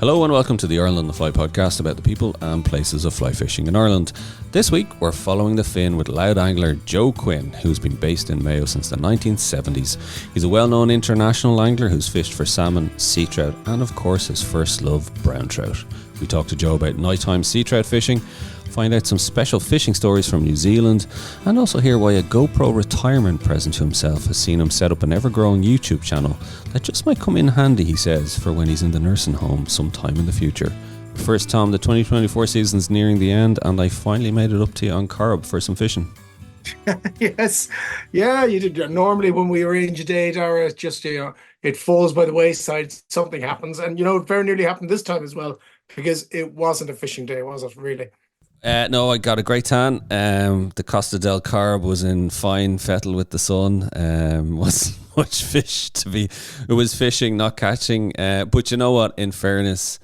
Hello and welcome to the Ireland on the Fly podcast about the people and places of fly fishing in Ireland. This week we're following the fin with loud angler Joe Quinn, who's been based in Mayo since the 1970s. He's a well-known international angler who's fished for salmon, sea trout and of course his first love, brown trout. We talk to Joe about nighttime sea trout fishing, find out some special fishing stories from New Zealand, and also hear why a GoPro retirement present to himself has seen him set up an ever-growing YouTube channel that just might come in handy, he says, for when he's in the nursing home sometime in the future. First, Tom, the 2024 season's nearing the end, and I finally made it up to you on Corrib for some fishing. Yes, yeah, you did. Normally when we arrange a date, or it's just, it falls by the wayside, something happens, and it very nearly happened this time as well, because it wasn't a fishing day, was it really? No, I got a great tan. The Costa del Corrib was in fine fettle with the sun. Wasn't much fish to be. It was fishing, not catching. But you know what? In fairness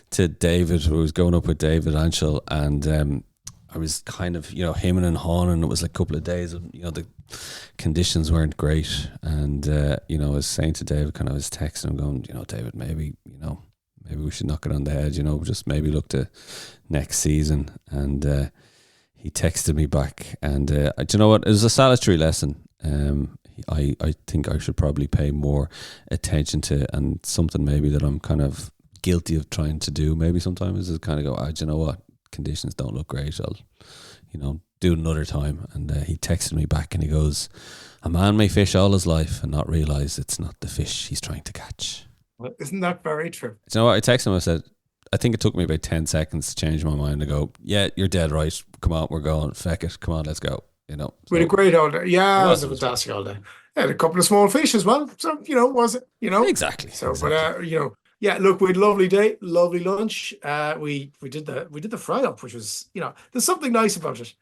to David, I was going up with David Anshel, and I was kind of, hemming and hawing. It was like a couple of days. The conditions weren't great, and I was saying to David, I was texting him, going, David, maybe we should knock it on the head, just maybe look to next season. And he texted me back, and do you know what? It was a salutary lesson. I think I should probably pay more attention to, and something maybe that I'm kind of guilty of trying to do maybe sometimes is kind of go, do you know what? Conditions don't look great. I'll, do it another time. And he texted me back and he goes, a man may fish all his life and not realise it's not the fish he's trying to catch. Well, isn't that very true? Do you know what? I texted him, I said, I think it took me about 10 seconds to change my mind and go, yeah, you're dead right. Come on, we're going. Feck it. Come on, let's go. So, we had a great all day. Yeah, it was a fantastic all day. I had a couple of small fish as well. So, was it? Exactly. So, exactly. But, yeah, look, we had a lovely day, lovely lunch. We did the fry up, which was, there's something nice about it.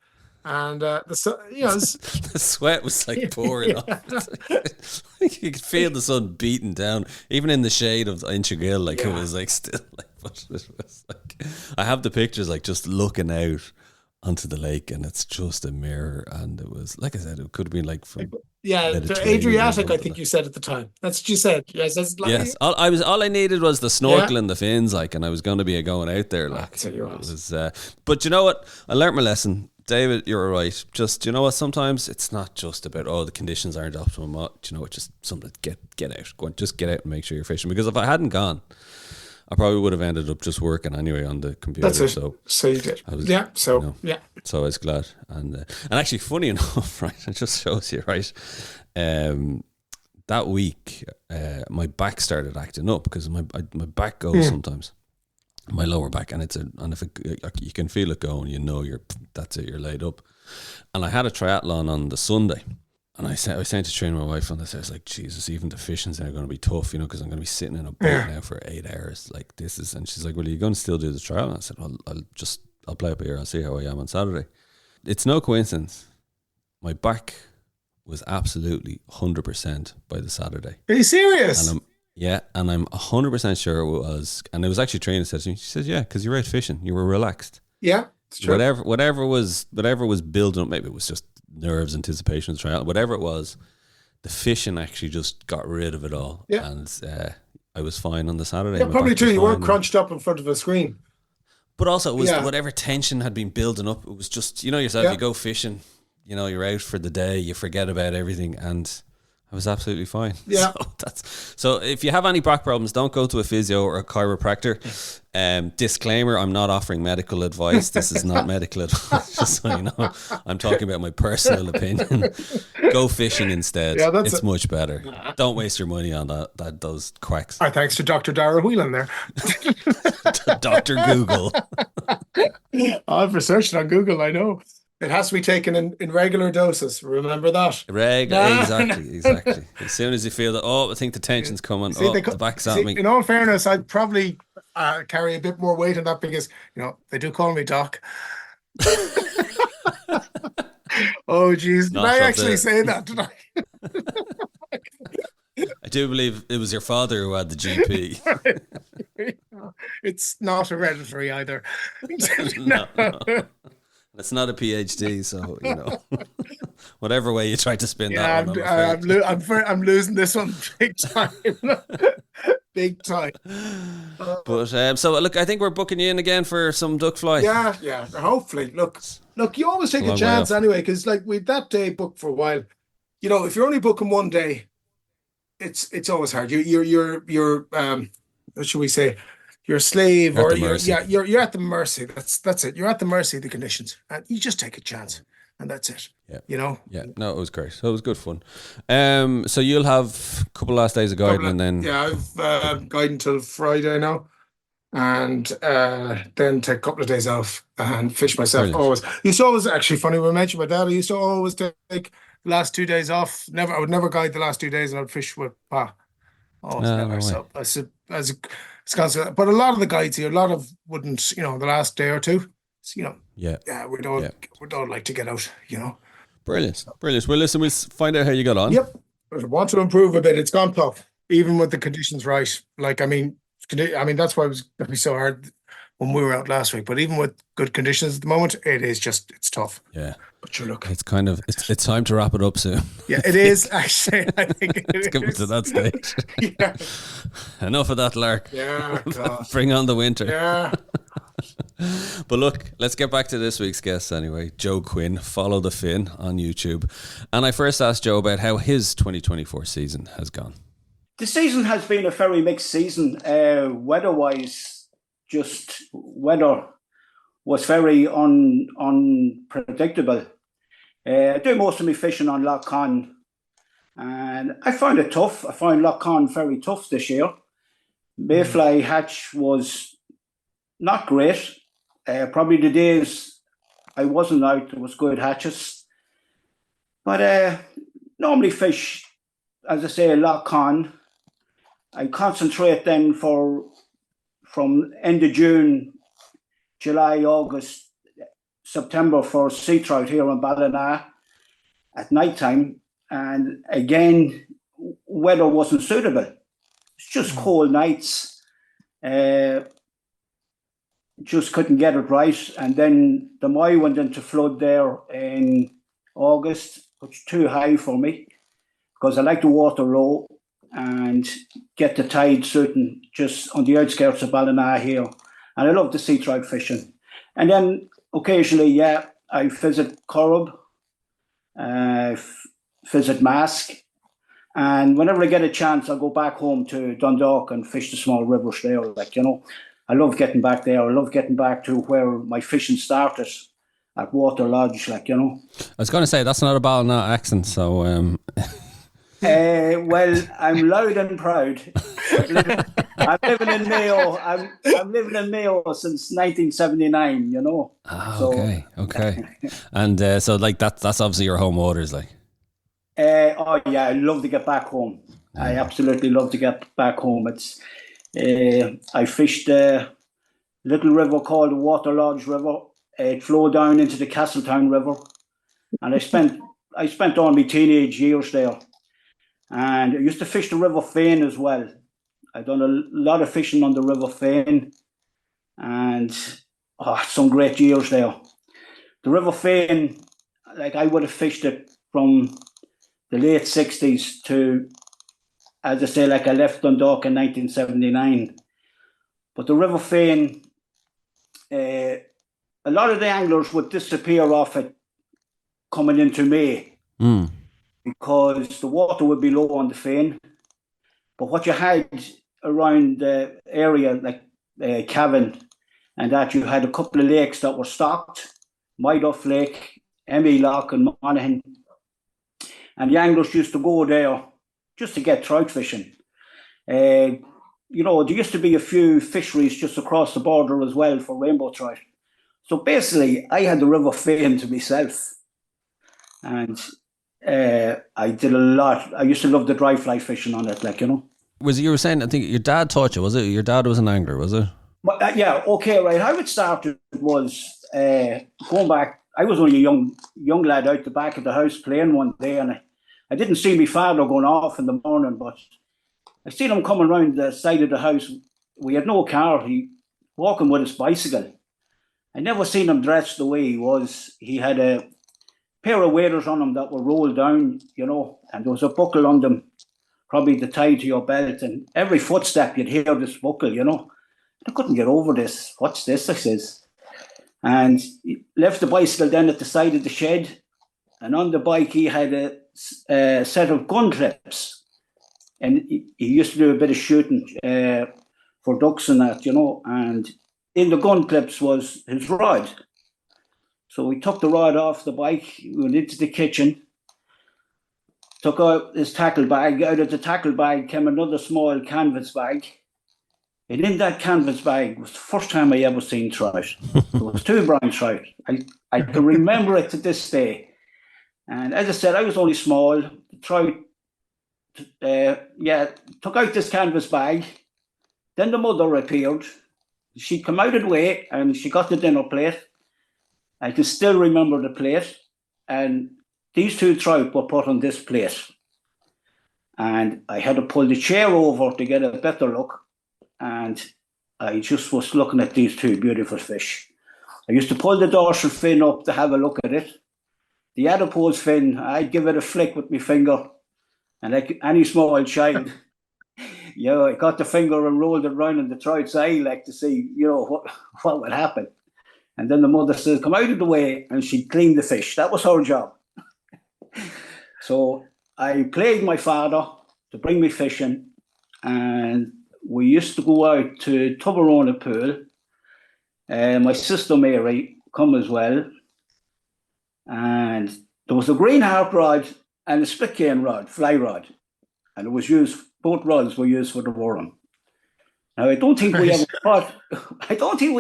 And the sweat was like pouring off. You could feel the sun beating down, even in the shade of Inchigill. It was like still like, but it was like, I have the pictures like just looking out onto the lake, and it's just a mirror. And it was, like I said, it could have been like from the Adriatic. I think you said at the time. That's what you said. Yes, yes. All I needed was the snorkel and the fins, and I was going to be going out there. But you know what? I learnt my lesson. David, you're right. Just, sometimes it's not just about, the conditions aren't optimal. Just something to get out. Go on, just get out and make sure you're fishing. Because if I hadn't gone, I probably would have ended up just working anyway on the computer. That's it. So you did. So I was glad. And actually, funny enough, right, it just shows you, right, that week, my back started acting up because my back goes sometimes. My lower back, and if you can feel it going, that's it, you're laid up. And I had a triathlon on the Sunday, and I was saying to train my wife on this, I was like, Jesus, even the fishing's now going to be tough, because I'm going to be sitting in a boat now for 8 hours, like this is. And she's like, well, are you going to still do the triathlon? I said, well, I'll play up here, I'll see how I am on Saturday. It's no coincidence, my back was absolutely 100% by the Saturday. Are you serious? And I'm 100% sure it was. And it was actually Trina said to me, she says, yeah, because you were out fishing. You were relaxed. Yeah, it's true. Whatever was building up, maybe it was just nerves, anticipation, trial, whatever it was, the fishing actually just got rid of it all. Yeah. And I was fine on the Saturday. Yeah, probably true. You weren't crunched up in front of a screen. But also it was whatever tension had been building up, it was just, yourself, you go fishing, you're out for the day, you forget about everything, and I was absolutely fine. Yeah. So if you have any back problems, don't go to a physio or a chiropractor. Disclaimer, I'm not offering medical advice. This is not medical advice, just so you know. I'm talking about my personal opinion. Go fishing instead. Yeah, it's much better. Don't waste your money on those quacks. Thanks to Dr. Dara Whelan there. Dr. Google. I've researched it on Google, I know. It has to be taken in regular doses. Remember that? Exactly. As soon as you feel that, I think the tension's coming. The back's at me. In all fairness, I'd probably carry a bit more weight on that because, they do call me Doc. Oh, geez. Did I actually say that? Did I? I do believe it was your father who had the GP. It's not hereditary either. No. It's not a PhD, so whatever way you try to spin that one. I'm losing this one big time. big time. But so look, I think we're booking you in again for some duck fly. Yeah. Hopefully, look. You always take a chance anyway, because like with that day booked for a while, you know, if you're only booking one day, it's always hard. You're what should we say? You're a slave, You're or at the mercy. you're at the mercy. That's it. You're at the mercy of the conditions, and you just take a chance, and that's it. Yeah. You know. Yeah. No, it was great. So it was good fun. So you'll have a couple last days of guiding, and then I've guiding till Friday now, and then take a couple of days off and fish myself. Brilliant. Always. Used to always actually funny when I mentioned my dad. I used to always take the last 2 days off. I would never guide the last 2 days, and I'd fish with Pa. Always never. No So as it's constant. But a lot of the guides here, a lot of wouldn't. You know, the last day or two. You know. Yeah. We don't like to get out. You know. Brilliant. Well, listen, we'll find out how you got on. Yep. I want to improve a bit. It's gone tough, even with the conditions right. Like, I mean, that's why it was going to be so hard when we were out last week. But even with good conditions at the moment, it's tough. Yeah. But sure, look, it's kind of it's time to wrap it up soon. Yeah, it is actually. I think it's coming to that stage. Yeah. Enough of that, Lark. Yeah. God. Bring on the winter. Yeah. But look, let's get back to this week's guest anyway. Joe Quinn, Follow the Fin on YouTube. And I first asked Joe about how his 2024 season has gone. The season has been a very mixed season. Weather-wise, just weather was very unpredictable. I do most of my fishing on Lough Conn, and I find it tough. I find Lough Conn very tough this year. Mayfly hatch was not great. Probably the days I wasn't out, there was good hatches. But normally fish, as I say, Lough Conn. I concentrate then from end of June, July, August, September for sea trout here in Ballina at night time. And again, weather wasn't suitable. It's just cold nights. Just couldn't get it right. And then the Mayo went into flood there in August, which was too high for me because I like the water low and get the tide certain just on the outskirts of Ballina here. And I love the sea trout fishing. And then occasionally, I visit Corrib, visit Mask. And whenever I get a chance, I'll go back home to Dundalk and fish the small rivers there. Like, you know, I love getting back there. I love getting back to where my fishing started at Water Lodge, like, you know. I was going to say, that's not a Ballina accent, so... well, I'm loud and proud. I'm living in Mayo. I'm living in Mayo since 1979, you know. Okay. And so, like, that's obviously your home waters, like. Oh, yeah, I love to get back home. Yeah. I absolutely love to get back home. It's... I fished a little river called the Water Lodge River. It flowed down into the Castletown River, and I spent all my teenage years there. And I used to fish the River Fane as well. I've done a lot of fishing on the River Fane, and some great years there. The River Fane, like I would have fished it from the late 60s to, as I say, like I left Dundalk in 1979. But the River Fane, a lot of the anglers would disappear off it coming into May because the water would be low on the Fane. But what you had around the area, like Cavan, and that you had a couple of lakes that were stocked, Myduff Lake, Emmy Loch and Monaghan. And the anglers used to go there just to get trout fishing. You know, there used to be a few fisheries just across the border as well for rainbow trout. So basically, I had the River Fane to myself. And I did a lot. I used to love the dry fly fishing on it, like, you know. You were saying, I think your dad taught you, was it? Your dad was an angler, was it? But, yeah, okay, right. How it started was going back. I was only a young lad out the back of the house playing one day, and I didn't see my father going off in the morning, but I seen him coming round the side of the house. We had no car. He walking with his bicycle. I never seen him dressed the way he was. He had a pair of waders on him that were rolled down, you know, and there was a buckle on them probably the tie to your belt, and every footstep you'd hear this buckle, you know. I couldn't get over this. What's this? I says. And he left the bicycle then at the side of the shed, and on the bike he had a set of gun clips, and he used to do a bit of shooting for ducks and that, you know, and in the gun clips was his rod. So we took the rod off the bike, we went into the kitchen, took out his tackle bag. Out of the tackle bag came another small canvas bag. And in that canvas bag was the first time I ever seen trout. There was 2 brown trout. I can remember it to this day. And as I said, I was only small. The trout, took out this canvas bag. Then the mother appeared. She come out of the way and she got the dinner plate. I can still remember the plate. And these 2 trout were put on this plate. And I had to pull the chair over to get a better look. And I just was looking at these 2 beautiful fish. I used to pull the dorsal fin up to have a look at it. The adipose fin, I'd give it a flick with my finger. And like any small child, you know, I got the finger and rolled it round in the trout's eye, like to see, you know, what would happen. And then the mother said, come out of the way, and she'd clean the fish. That was her job. So I played my father to bring me fishing, and we used to go out to Tuberona Pool. My sister Mary come as well. And there was a green harp rod and a split cane rod, fly rod. And it was used, both rods were used for the worm. Now I don't think we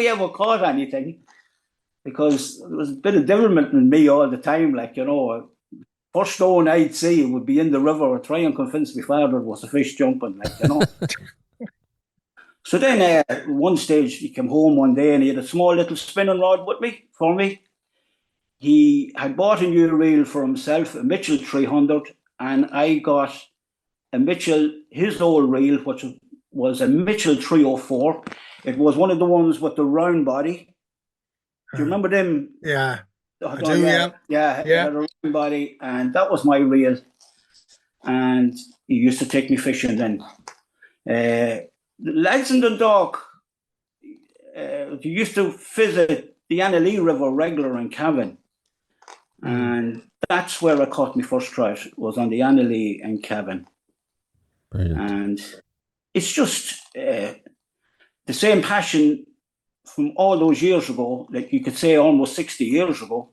ever caught anything, because there was a bit of devilment in me all the time, like, you know, first stone I'd see would be in the river and try and convince my father it was a fish jumping, like, you know. So then at one stage he came home one day and he had a small little spinning rod with me, for me. He had bought a new reel for himself, a Mitchell 300, and I got a Mitchell, his old reel, which was a Mitchell 304. It was one of the ones with the round body. Do you remember them? Yeah. I do, yeah. Yeah, it had a round body, and that was my reel. And he used to take me fishing then. The lads in Dundalk, they used to visit the Annalee River regular in Cavan. And that's where I caught my first trout, was on the Annalee in Cavan. Brilliant. And it's just the same passion from all those years ago, like you could say almost 60 years ago,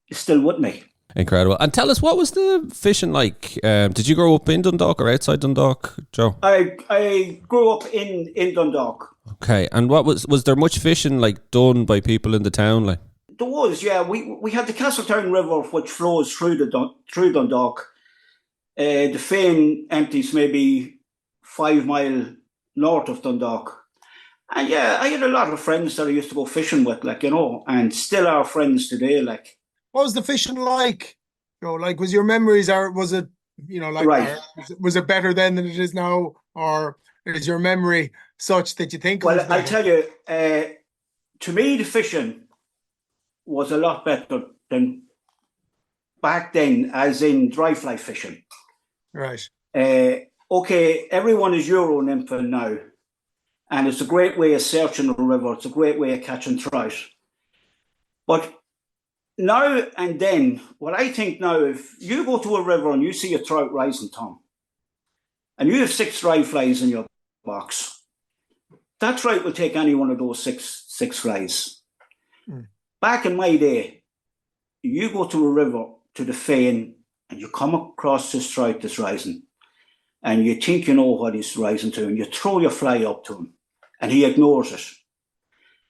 is still with me. Incredible. And tell us, what was the fishing like? Did you grow up in Dundalk or outside Dundalk, Joe? I grew up in Dundalk. Okay. And what was there much fishing like done by people in the town? Like, there was, yeah. We had the Castletown River, which flows through Dundalk. The Fane empties maybe 5 mile north of Dundalk. And yeah, I had a lot of friends that I used to go fishing with, like, you know, and still are friends today, like. What was the fishing like? You know, like, was your memories, or was it, you know, like, right. Was it better then than it is now, or is your memory such that you think? Well, I tell you, to me, the fishing was a lot better than back then, as in dry fly fishing. Right. Okay, everyone is Euro nymphing now, and it's a great way of searching the river. It's a great way of catching trout. But now and then, what I think now, if you go to a river and you see a trout rising, Tom, and you have 6 dry flies in your box, that trout will take any one of those six flies. Back in my day, you go to a river, to the Fane, and you come across this trout that's rising, and you think you know what he's rising to, and you throw your fly up to him, and he ignores it.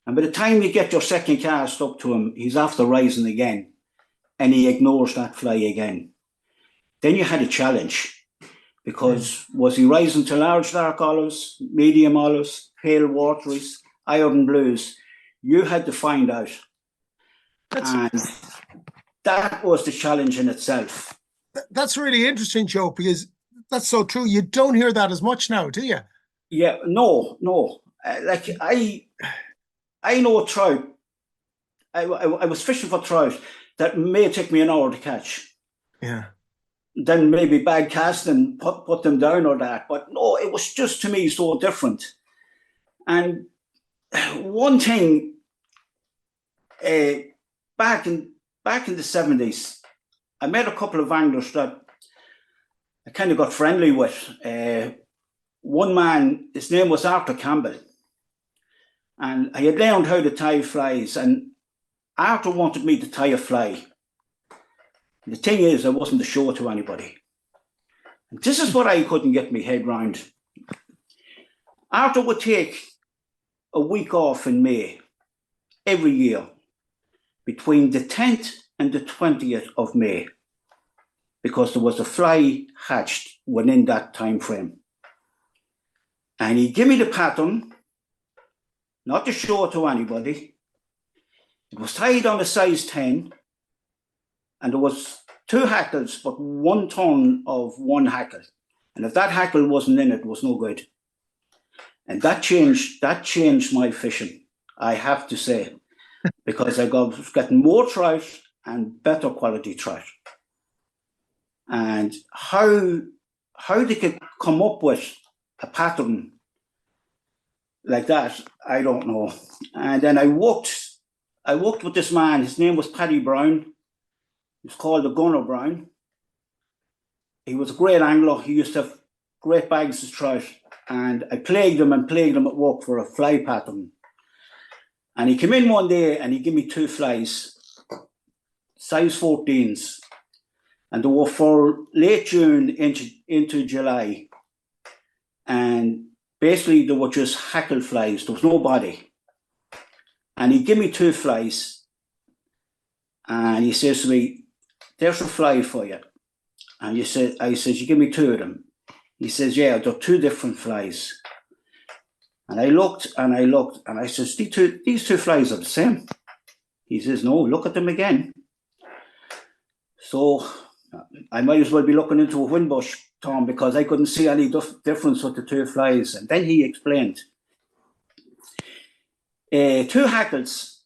And by the time you get your second cast up to him, he's after rising again, and he ignores that fly again. Then you had a challenge, because was he rising to large dark olives, medium olives, pale wateries, iron blues? You had to find out. And that was the challenge in itself. That's really interesting, Joe, because that's so true. You don't hear that as much now, do you? Yeah, no. Like, I know a trout. I was fishing for trout that may take me an hour to catch. Yeah. then maybe bad casting put them down or that. But no, it was just to me so different. And one thing, back in the 70s, I met a couple of anglers that I kind of got friendly with. One man, his name was Arthur Campbell, and I had learned how to tie flies, and Arthur wanted me to tie a fly. The thing is, I wasn't to show it to anybody. And this is what I couldn't get my head round. Arthur would take a week off in May every year between the 10th and the 20th of May, because there was a fly hatched within that time frame. And he gave me the pattern, not to show it to anybody. It was tied on a size 10, and there was 2 hackles, but 1 ton of 1 hackle. And if that hackle wasn't in it, it was no good. And that changed my fishing, I have to say, because I was getting more trout and better quality trout. And how they could come up with a pattern like that, I don't know. And then I worked with this man. His name was Paddy Brown. He was called the Gunner Brown. He was a great angler. He used to have great bags of trout. And I plagued him at work for a fly pattern. And he came in one day and he gave me 2 flies, size 14s. And they were for late June into July. And basically they were just hackle flies. There was no body. And he gave me 2 flies. And he says to me, "There's a fly for you." And I said, "You give me 2 of them." He says, "Yeah, they're 2 different flies." And I looked and I says, these two flies are the same. He says, "No, look at them again." So I might as well be looking into a wind bush, Tom, because I couldn't see any difference with the 2 flies. And then he explained, 2 hackles,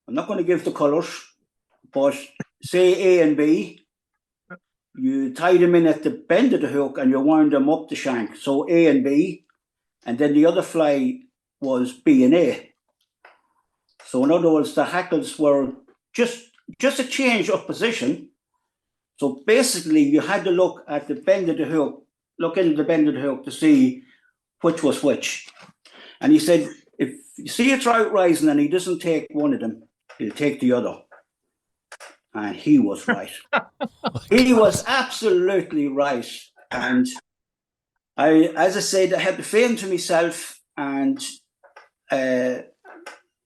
I'm not going to give the colours, but say A and B, you tie them in at the bend of the hook and you wound them up the shank. So A and B, and then the other fly was B and A. So in other words, the hackles were just a change of position. So basically you had to look at the bend of the hook, look into the bend of the hook to see which was which. And he said, if you see a trout rising and he doesn't take one of them, he'll take the other. And he was right. He was absolutely right. And as I said, I had the fame to myself, and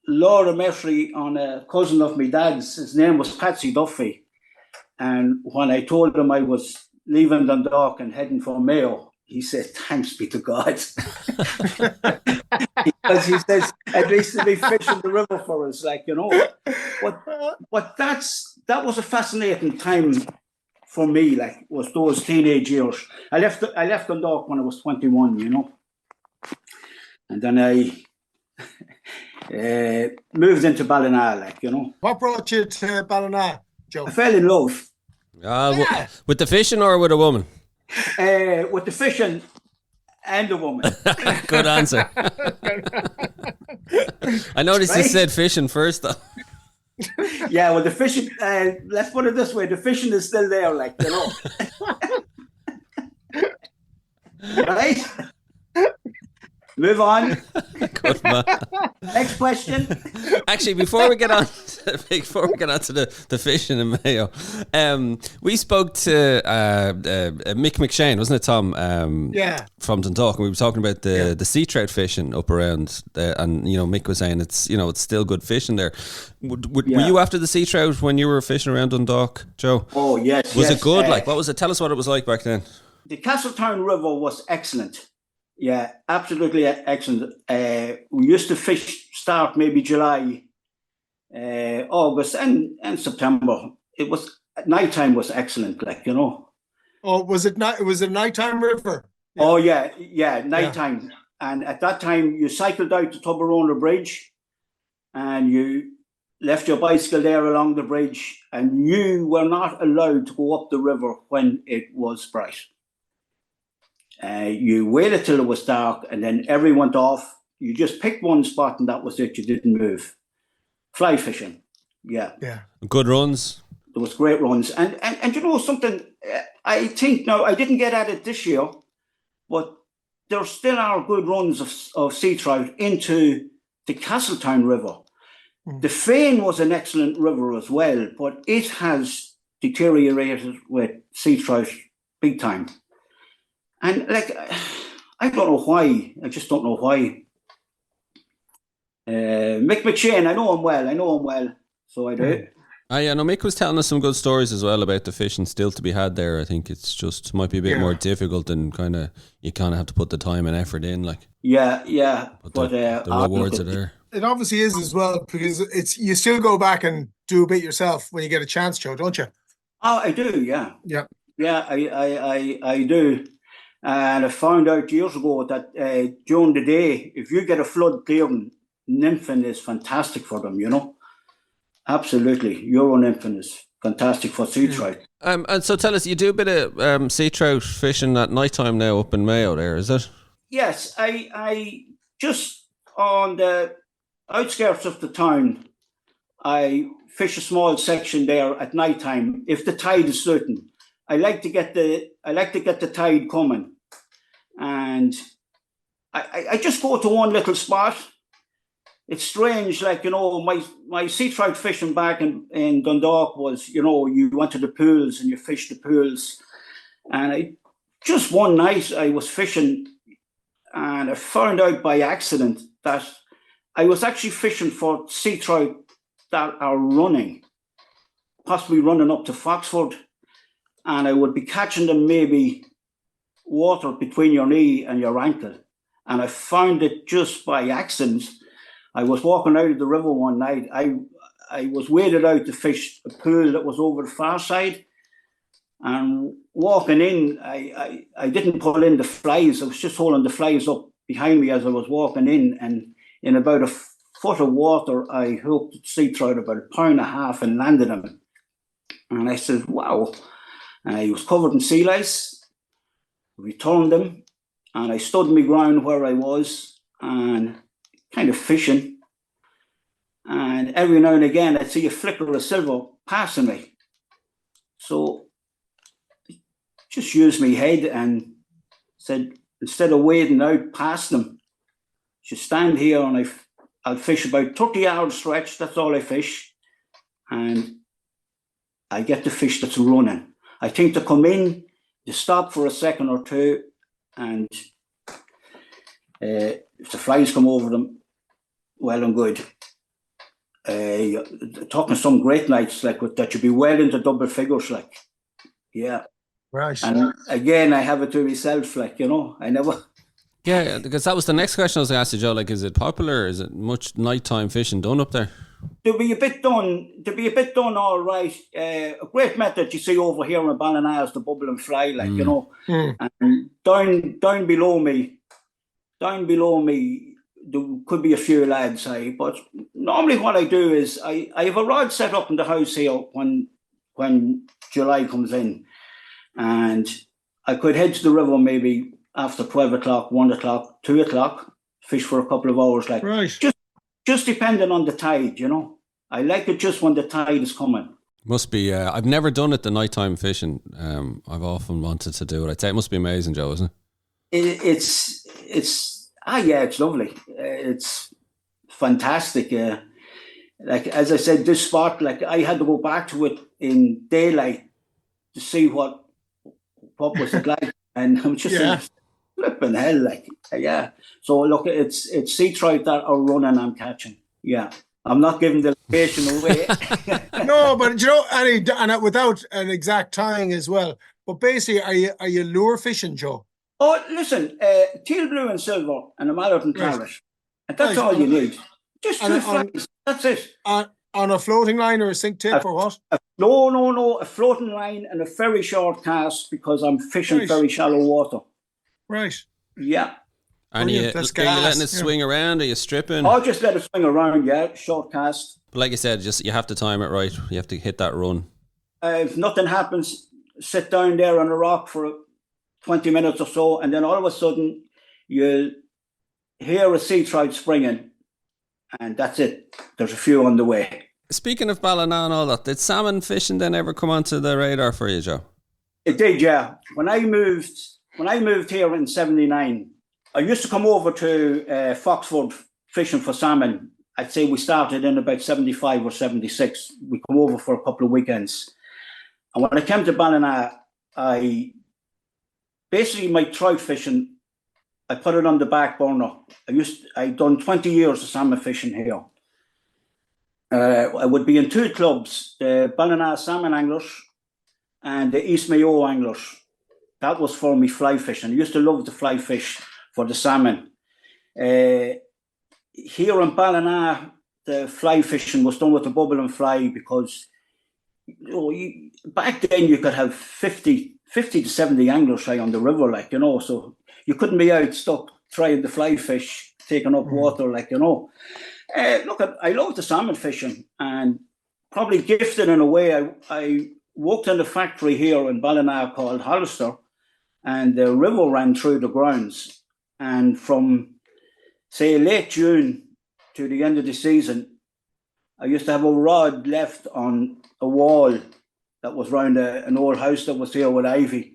Laura Meffrey, on a cousin of my dad's, his name was Patsy Duffy. And when I told him I was leaving Dundalk and heading for Mayo, he said, "Thanks be to God." Because he says, at least they'll be fishing the river for us, like, you know. But that was a fascinating time for me, like, was those teenage years. I left Dundalk when I was 21, you know. And then I moved into Ballina, like, you know. What brought you to Ballina, Joe? I fell in love. With the fishing or with a woman? With the fishing and the woman. Good answer. I noticed you said fishing first, though. Yeah, well, the fishing, let's put it this way, the fishing is still there, like, you know. Right? Move on. Good man. Next question. Actually, before we get on to the fishing in Mayo, we spoke to Mick McShane, wasn't it, Tom? From Dundalk, and we were talking about the sea trout fishing up around, and you know, Mick was saying it's still good fishing there. Were you after the sea trout when you were fishing around Dundalk, Joe? Oh yes. Was it good? What was it? Tell us what it was like back then. The Castletown River was excellent. Yeah, absolutely excellent. We used to start maybe July, August and September. It was, nighttime was excellent, like, you know. Oh, was it a nighttime river? Yeah. Oh yeah, nighttime. Yeah. And at that time you cycled out to Toblerone Bridge and you left your bicycle there along the bridge, and you were not allowed to go up the river when it was bright. You waited till it was dark, and then everyone went off. You just picked one spot, and that was it. You didn't move. Fly fishing, yeah. Good runs. There was great runs, and you know something. I think now I didn't get at it this year, but there still are good runs of sea trout into the Castletown River. The Fane was an excellent river as well, but it has deteriorated with sea trout big time. And like, I don't know why. I just don't know why. Mick McShane, I know him well. So I do. Yeah, no, Mick was telling us some good stories as well about the fishing still to be had there. I think it's just might be a bit more difficult and you kind of have to put the time and effort in. Like, yeah. But the rewards are there. It obviously is as well, because you still go back and do a bit yourself when you get a chance, Joe, don't you? Oh, I do, yeah. Yeah. Yeah, I do. And I found out years ago that during the day, if you get a flood clearing, nymphing is fantastic for them, you know? Absolutely. Euro nymphing is fantastic for sea trout. And so tell us, you do a bit of sea trout fishing at night time now up in Mayo there, is it? Yes, I just on the outskirts of the town, I fish a small section there at night time if the tide is certain. I like to get the tide coming, and I just go to one little spot. It's strange, like, you know, my sea trout fishing back in Dundalk was, you know, you went to the pools and you fished the pools, and just one night I was fishing, and I found out by accident that I was actually fishing for sea trout that are running, possibly running up to Foxford. And I would be catching them maybe water between your knee and your ankle. And I found it just by accident. I was walking out of the river one night. I was waded out to fish a pool that was over the far side. And walking in, I didn't pull in the flies. I was just holding the flies up behind me as I was walking in. And in about a foot of water, I hooked a sea trout about 1.5 pounds and landed him. And I said, wow. He was covered in sea lice. Returned him, and I stood my ground where I was and kind of fishing. And every now and again, I'd see a flicker of silver passing me. So I just used my head and said, instead of wading out past them, just stand here and I'll fish about 30-yard stretch. That's all I fish. And I get the fish that's running. I think to come in, you stop for a second or two, and if the flies come over them, well and good. Talking some great nights like that, you'd be well into double figures, like, yeah. Right. And again, I have it to myself, like, you know, I never. Yeah, because that was the next question I was going to ask you, Joe. Like, is it popular? Is it much nighttime fishing done up there? There'll be a bit done, all right. A great method you see over here in Ballina is the bubble and fly, like, you know. And down below me, there could be a few lads, but normally what I do is I have a rod set up in the house here when July comes in, and I could head to the river maybe after 12 o'clock, 1 o'clock, 2 o'clock, fish for a couple of hours, like, right. Just depending on the tide, you know. I like it just when the tide is coming. Must be. I've never done it, the nighttime fishing. I've often wanted to do it. I'd say it must be amazing, Joe, isn't it? It's lovely. It's fantastic. Like, as I said, this spot, like, I had to go back to it in daylight to see what was it like, and I'm just saying, flipping hell, like, yeah. So look, it's sea trout that are running, I'm catching. Yeah, I'm not giving the location away. No, but you know, and without an exact tying as well. But basically, are you lure fishing, Joe? Oh, listen, teal blue and silver and a mallard and claret, and that's all you need. Just 2 flies. That's it. On a floating line or a sink tip or what? No, a floating line and a very short cast because I'm fishing very shallow water. Right. Yeah. And Brilliant, that's are you letting it gas, yeah. swing around? Are you stripping? I'll just let it swing around, yeah, short cast. But like you said, just you have to time it right. You have to hit that run. If nothing happens, sit down there on a rock for 20 minutes or so, and then all of a sudden you'll hear a sea trout springing, and that's it. There's a few on the way. Speaking of Ballina and all that, did salmon fishing then ever come onto the radar for you, Joe? It did, yeah. When I moved here in '79, I used to come over to Foxford fishing for salmon. I'd say we started in about 75 or 76. We come over for a couple of weekends. And when I came to Ballina, my trout fishing, I put it on the back burner. I'd done 20 years of salmon fishing here. I would be in two clubs, the Ballina Salmon Anglers and the East Mayo Anglers. That was for me fly fishing. I used to love to fly fish for the salmon. Here in Ballina, the fly fishing was done with a bubble and fly because back then you could have 50 to 70 anglers on the river, so you couldn't be out stuck trying to fly fish, taking up water, I love the salmon fishing and probably gifted in a way. I worked in a factory here in Ballina called Hollister, and the river ran through the grounds. And from, say, late June to the end of the season, I used to have a rod left on a wall that was round an old house that was here with ivy.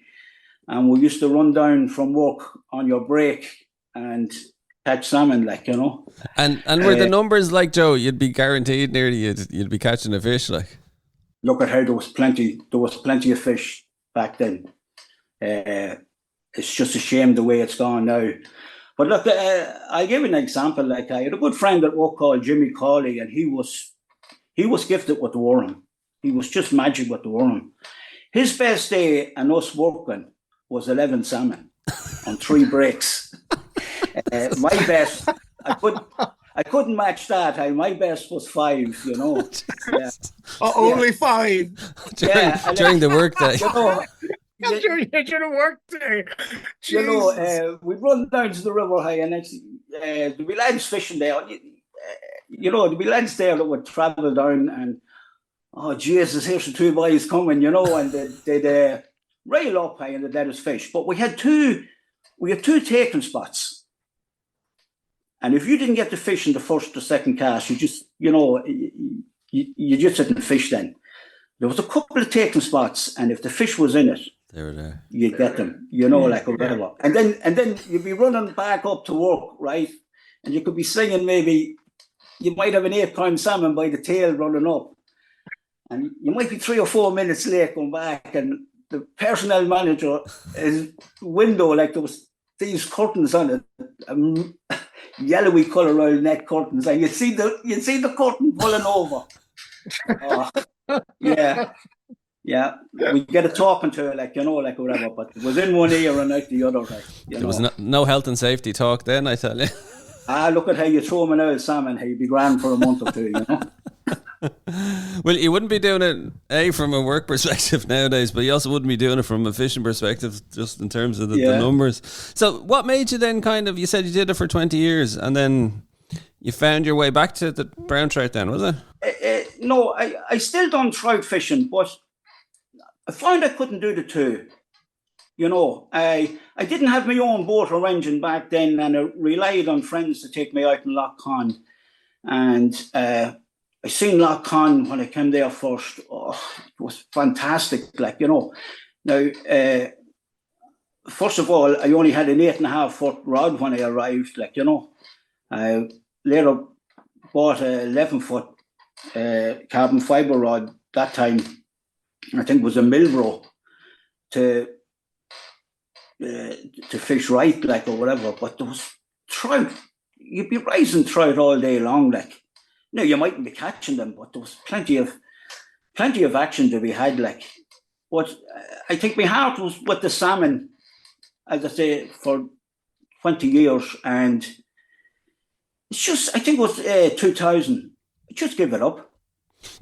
And we used to run down from work on your break and catch salmon, And were the numbers like, Joe, you'd be guaranteed nearly you'd be catching a fish, like? Look at how there was plenty of fish back then. It's just a shame the way it's gone now. But look, I'll give you an example. I had a good friend at work called Jimmy Cawley, and he was gifted with the worm. He was just magic with the worm. His best day and us working was 11 salmon on 3 breaks. My best, I couldn't match that. My best was 5, Yeah. Only 5 during the work day. during the work day. We'd run down to the river and there'd be lads fishing there. There'd be lads there that would travel down and, oh Jesus, here's the 2 boys coming, and they'd rail up and they'd let us fish. But we had two taking spots. And if you didn't get the fish in the first or second cast, you just, you just didn't fish then. There was a couple of taking spots, and if the fish was in it, they were there. You'd get them, or whatever. And then you'd be running back up to work, right? And you could be singing maybe, you might have an 8-pound salmon by the tail running up. And you might be 3 or 4 minutes late going back, and the personnel manager, his window, there was these curtains on it, yellowy colour round net curtains, and you'd see the curtain pulling over. Yeah, we get a talking to it, whatever, but it was in one ear and out the other. There was no health and safety talk then, I tell you. Look at how you throw them out salmon, how you'd be grand for a month or 2, Well, you wouldn't be doing it from a work perspective nowadays, but you also wouldn't be doing it from a fishing perspective, just in terms of the numbers. So what made you then you said you did it for 20 years and then you found your way back to the brown trout then, was it? No, I still done trout fishing, but I found I couldn't do the two. I didn't have my own boat or engine back then, and I relied on friends to take me out in Lough Conn. And I seen Lough Conn when I came there first. Oh, it was fantastic, Now, first of all, I only had an 8.5-foot rod when I arrived, I later bought an 11-foot carbon fibre rod that time. I think it was a Milbro to fish right, or whatever. But there was trout. You'd be raising trout all day long, Now, you mightn't be catching them, but there was plenty of action to be had, But I think my heart was with the salmon, as I say, for 20 years. And it's just, I think it was 2000. I just gave it up.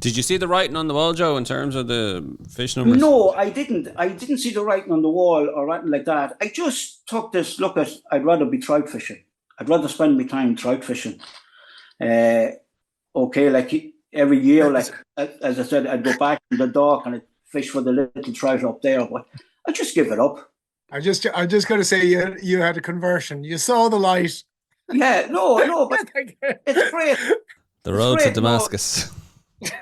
Did you see the writing on the wall, Joe, in terms of the fish numbers? No, I didn't. I didn't see the writing on the wall or anything like that. I just took this look at, I'd rather be trout fishing. I'd rather spend my time trout fishing. Okay, like every year, like as I said, I'd go back to the dock and I'd fish for the little trout up there, but I just give it up. I'm just going to say you had a conversion. You saw the light. Yeah, no, but it's great. The road to Damascus.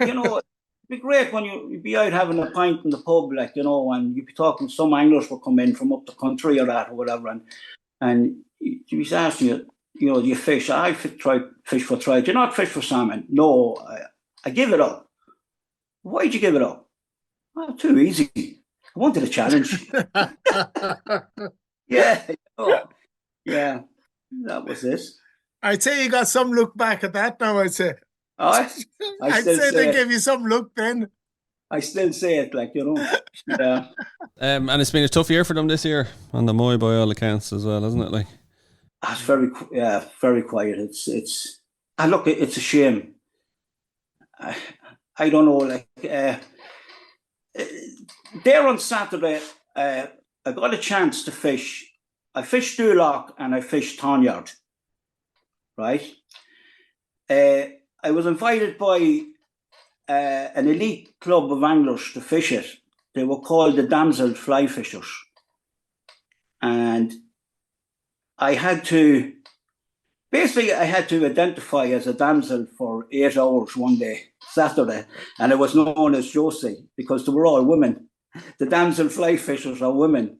You know, it'd be great when you'd be out having a pint in the pub, like, you know, and you'd be talking, some anglers will come in from up the country or that or whatever, and you'd be asking you know, do you fish? I fish for trout. Do you not fish for salmon? No, I give it up. Why'd you give it up? Oh, too easy. I wanted a challenge. Yeah, yeah, that was this. I'd say you got some look back at that now, I'd say. I'd say they gave you some look then. I still say it, like, you know. Yeah. And it's been a tough year for them this year on the Mayo by all accounts as well, isn't it? Like, it's very quiet. It's look, it's a shame. I don't know, like, there on Saturday, I got a chance to fish. I fished Lough and I fished Tonyard, right? I was invited by an elite club of anglers to fish it. They were called the Damsel Fly Fishers. And I had to identify as a damsel for 8 hours one day, Saturday, and it was known as Josie because they were all women. The Damsel Fly Fishers are women,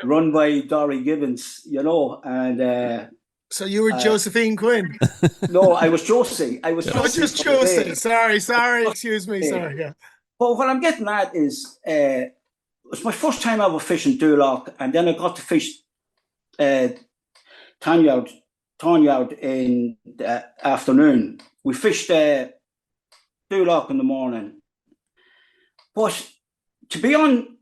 run by Dory Gibbons, you know, and... So you were Josephine Quinn? No, I was Josie. I was Josie. Just Josie. Sorry, excuse me, sorry. Yeah. But what I'm getting at is, it was my first time ever fishing Lough, and then I got to fish Tonyard in the afternoon. We fished Lough in the morning. But to be on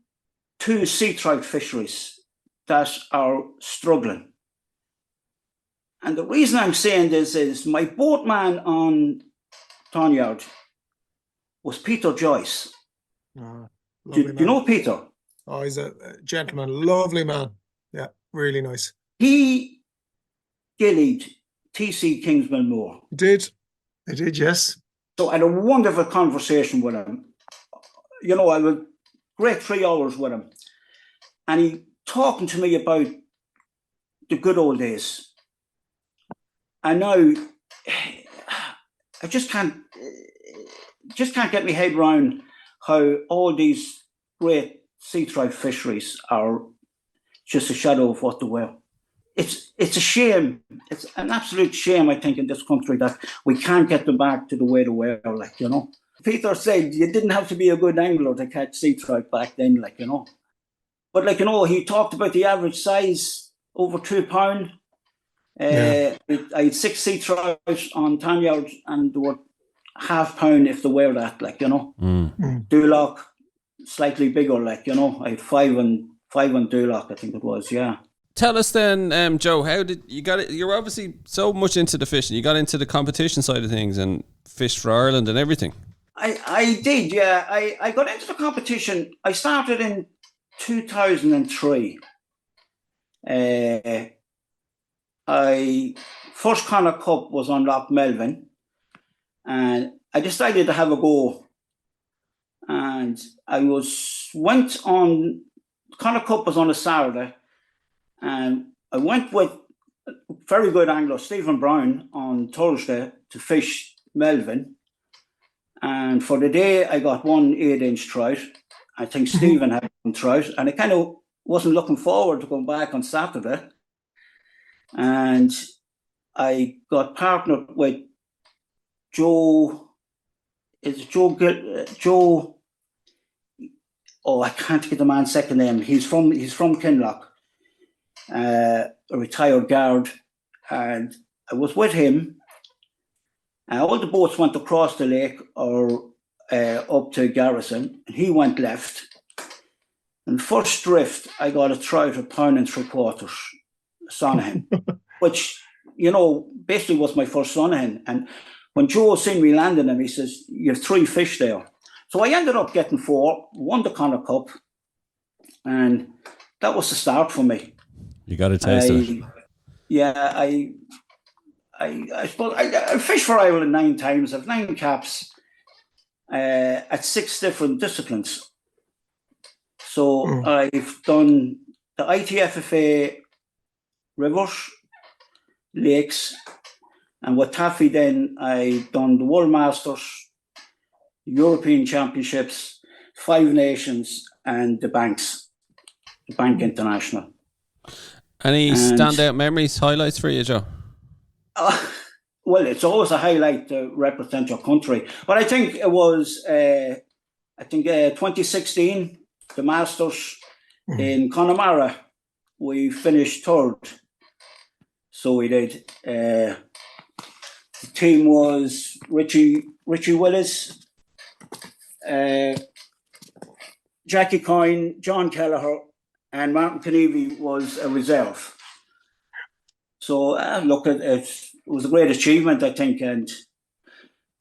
2 sea trout fisheries that are struggling, and the reason I'm saying this is my boatman on Tonyard was Peter Joyce. Oh, do you know Peter? Oh, he's a gentleman, lovely man. Yeah, really nice. He gillied TC Kingsman Moore. He did, yes. So I had a wonderful conversation with him. You know, I had a great 3 hours with him. And he talking to me about the good old days. And now I just can't get my head around how all these great sea trout fisheries are just a shadow of what they were. It's a shame. It's an absolute shame, I think, in this country that we can't get them back to the way they were, like, you know. Peter said you didn't have to be a good angler to catch sea trout back then, like, you know. But, like, you know, he talked about the average size, over 2 pound. I had 6 sea trouts on Tonyard and they were ½ pound if they were that, like, you know. Lough, slightly bigger, like, you know. I had 5 on Lough, I think it was, yeah. Tell us then, Joe, how did you got it? You're obviously so much into the fishing. You got into the competition side of things and fished for Ireland and everything. I did, yeah. I got into the competition. I started in 2003. First Connor Cup was on Loch Melvin, and I decided to have a go. And I went on. Connor Cup was on a Saturday, and I went with a very good angler, Stephen Brown, on Thursday to fish Melvin. And for the day, I got 1 8-inch trout. I think Stephen had 1 trout, and I kind of wasn't looking forward to going back on Saturday. And I got partnered with Joe. Oh, I can't get the man's second name. He's from Kinloch, a retired guard, and I was with him. And all the boats went across the lake or up to Garrison, and he went left. And first drift, I got a trout of 1.75 pounds. Sonnehin, which, you know, basically was my first Sonnehin. And when Joe seen me landing them, he says, "You have 3 fish there." So I ended up getting 4, won the Connor Cup, and that was the start for me. You got to taste it. Yeah, I suppose I fished for Ireland 9 times. I've 9 caps at 6 different disciplines. So I've done the ITFFA rivers, lakes, and with Taffy then I've done the World Masters, European Championships, 5 Nations, and the Bank International. Any standout memories, highlights for you, Joe? Well, it's always a highlight to represent your country. But I think it was, 2016, the Masters in Connemara. We finished 3rd. So we did. The team was Richie Willis, Jackie Coyne, John Kelleher, and Martin Kennevy was a reserve. So look, it was a great achievement, I think, and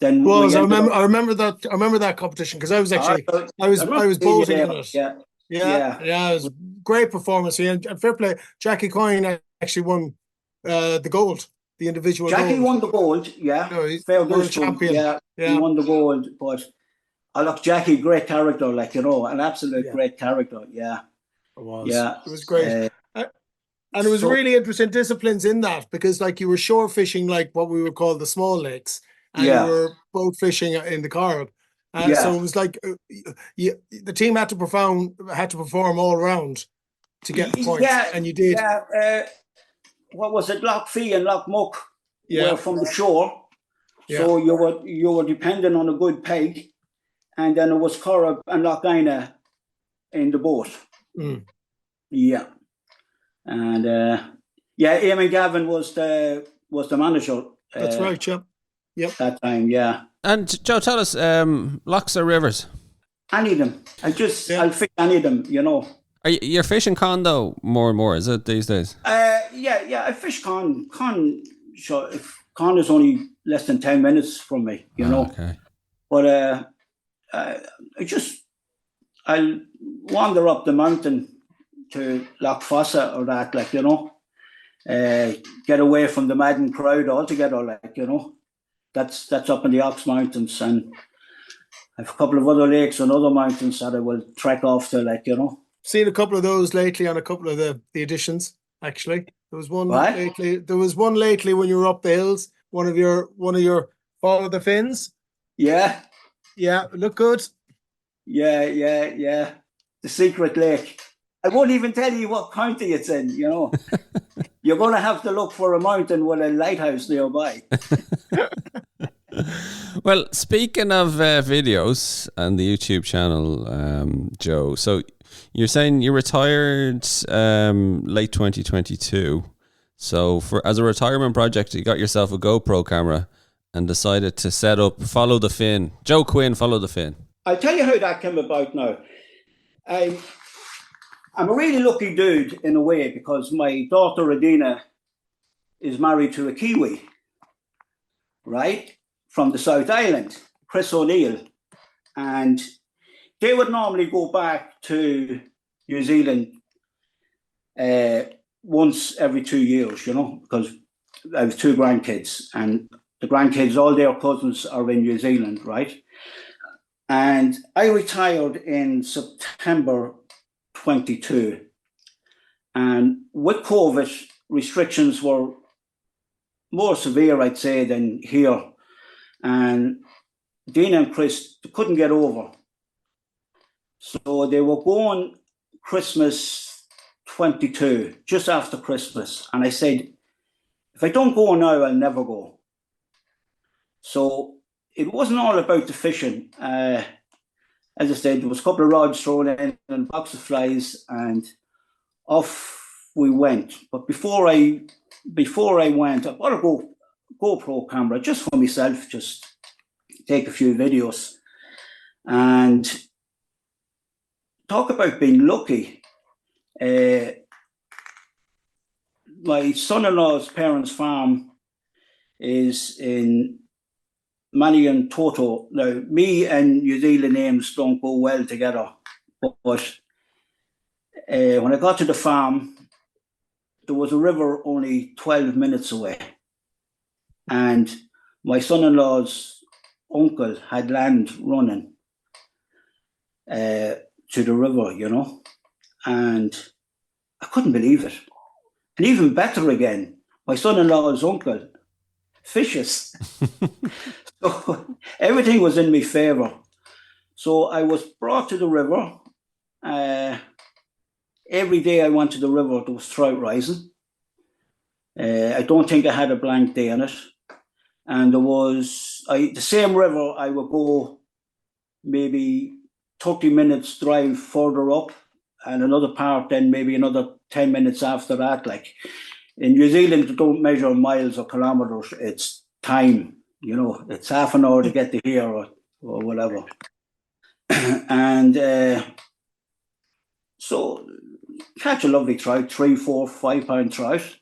then I remember that competition because I was actually I was boating in it. Yeah, it was a great performance. And fair play, Jackie Coyne actually won the gold, the individual. Jackie gold. Won the gold. Yeah, fair world champion. Yeah, he won the gold. But look, Jackie, great character, an absolute great character. Yeah, it was. Yeah, it was great. And it was really interesting disciplines in that because, you were shore fishing, what we would call the small lakes, and you were boat fishing in the Carib. So it was the team had to perform all around to get the points, and you did. Yeah. What was it? Lough Fee and Lough Muck were from the shore, so you were dependent on a good peg, and then it was Corrib and Lough Conn in the boat. Yeah. And Eamon Gavin was the manager. That's right. Yep. That time, yeah. And Joe, tell us, lochs or rivers? Any of them. I'll fish any of them. You're fishing Conn though more and more, is it these days? Yeah. I fish Conn. Conn is only less than 10 minutes from me. Okay. But I'll wander up the mountain to Loch Fossa or that, get away from the madding crowd altogether, That's up in the Ox Mountains, and I have a couple of other lakes and other mountains that I will trek off to, Seen a couple of those lately on a couple of the editions, actually. There was one lately when you were up the hills, one of your Follow the Fins. Yeah. Yeah, look good. Yeah. The secret lake. I won't even tell you what county it's in, You're going to have to look for a mountain with a lighthouse nearby. Well, speaking of videos and the YouTube channel, Joe, so you're saying you retired late 2022. So as a retirement project, you got yourself a GoPro camera and decided to set up Follow the Fin. Joe Quinn, Follow the Fin. I'll tell you how that came about now. I'm a really lucky dude in a way because my daughter Adina is married to a Kiwi, right? From the South Island, Chris O'Neill. And they would normally go back to New Zealand once every 2 years, because I have 2 grandkids and the grandkids, all their cousins are in New Zealand, right? And I retired in September 22, and with COVID, restrictions were more severe, I'd say, than here. And Dina and Chris couldn't get over, so they were going Christmas 22, just after Christmas. And I said, if I don't go now, I'll never go. So it wasn't all about the fishing. As I said, there was a couple of rods thrown in and a box of flies, and off we went. But before I went, I bought a GoPro camera just for myself, just take a few videos. And talk about being lucky. My son-in-law's parents' farm is in Manny and Toto. Now, me and New Zealand names don't go well together, but when I got to the farm, there was a river only 12 minutes away, and my son-in-law's uncle had land running to the river, you know, and I couldn't believe it. And even better again, my son-in-law's uncle fishes. So everything was in my favour. So I was brought to the river. Every day I went to the river, there was trout rising. I don't think I had a blank day on it. And there was, the same river, I would go maybe 30 minutes drive further up, and another part then maybe another 10 minutes after that. Like in New Zealand, they don't measure miles or kilometres, it's time, you know, it's half an hour to get to here or whatever. And so catch a lovely trout, 3, 4, 5 pound trout.